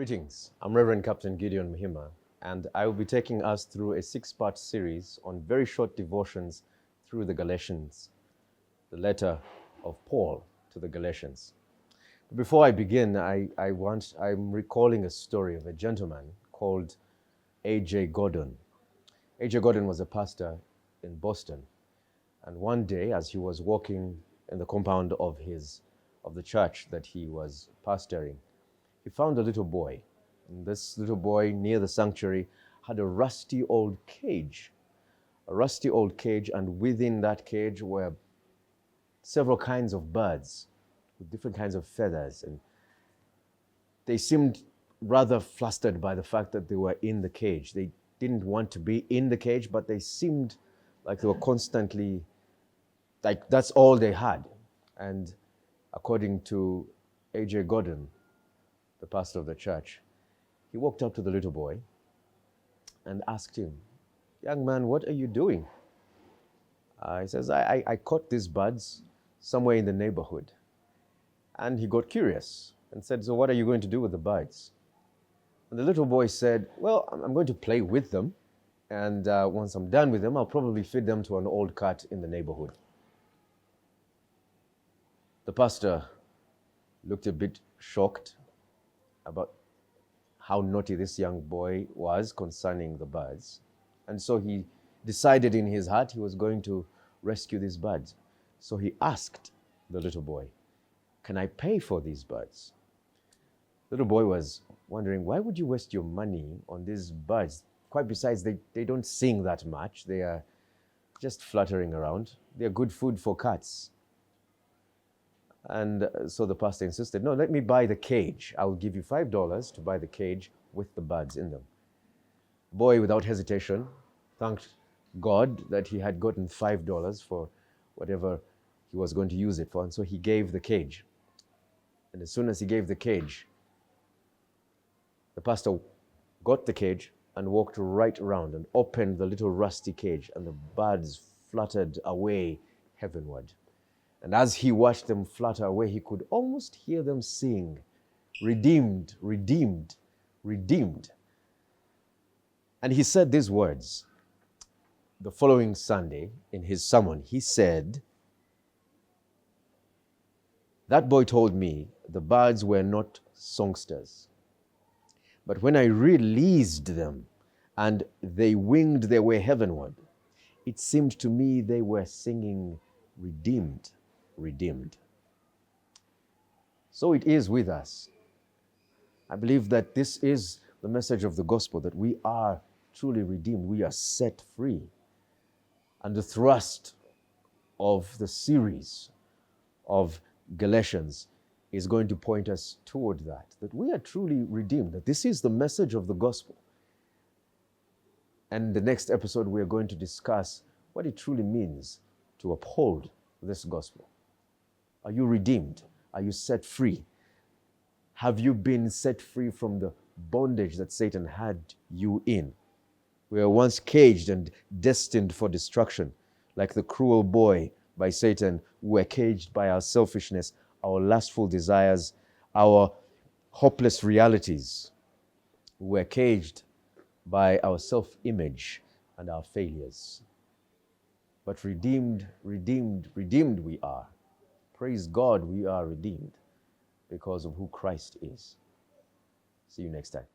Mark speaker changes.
Speaker 1: Greetings, I'm Rev.Capt Gideon Mahima, and I will be taking us through a 6-part series on very short devotions through the Galatians, the letter of Paul to the Galatians. But before I begin, I'm recalling a story of a gentleman called A.J. Gordon. A.J. Gordon was a pastor in Boston, and one day as he was walking in the compound of the church that he was pastoring, he found a little boy. And this little boy near the sanctuary had a rusty old cage. And within that cage were several kinds of birds with different kinds of feathers. And they seemed rather flustered by the fact that they were in the cage. They didn't want to be in the cage, but they seemed like they were constantly, like that's all they had. And according to A.J. Gordon, the pastor of the church, he walked up to the little boy and asked him, "Young man, what are you doing?" He says, I caught these birds somewhere in the neighborhood. And he got curious and said, "So what are you going to do with the birds?" And the little boy said, "Well, I'm going to play with them. And once I'm done with them, I'll probably feed them to an old cat in the neighborhood." The pastor looked a bit shocked about how naughty this young boy was concerning the birds. And so he decided in his heart he was going to rescue these birds. So he asked the little boy, "Can I pay for these birds?" The little boy was wondering, why would you waste your money on these birds? Quite besides, they don't sing that much. They are just fluttering around. They're good food for cats. And so the pastor insisted, "No, let me buy the cage. I will give you $5 to buy the cage with the birds in them." The boy, without hesitation, thanked God that he had gotten $5 for whatever he was going to use it for. And so he gave the cage. And as soon as he gave the cage, the pastor got the cage and walked right around and opened the little rusty cage, and the birds fluttered away heavenward. And as he watched them flutter away, he could almost hear them sing, "Redeemed, redeemed, redeemed." And he said these words the following Sunday in his sermon. He said, "That boy told me the birds were not songsters. But when I released them and they winged their way heavenward, it seemed to me they were singing, 'Redeemed, redeemed.'" So it is with us. I believe that this is the message of the gospel, that we are truly redeemed. We are set free. And the thrust of the series of Galatians is going to point us toward that we are truly redeemed, that this is the message of the gospel. And the next episode, we are going to discuss what it truly means to uphold this gospel. Are you redeemed? Are you set free? Have you been set free from the bondage that Satan had you in? We were once caged and destined for destruction, like the cruel boy by Satan. We were caged by our selfishness, our lustful desires, our hopeless realities. We were caged by our self-image and our failures. But redeemed we are. Praise God, we are redeemed because of who Christ is. See you next time.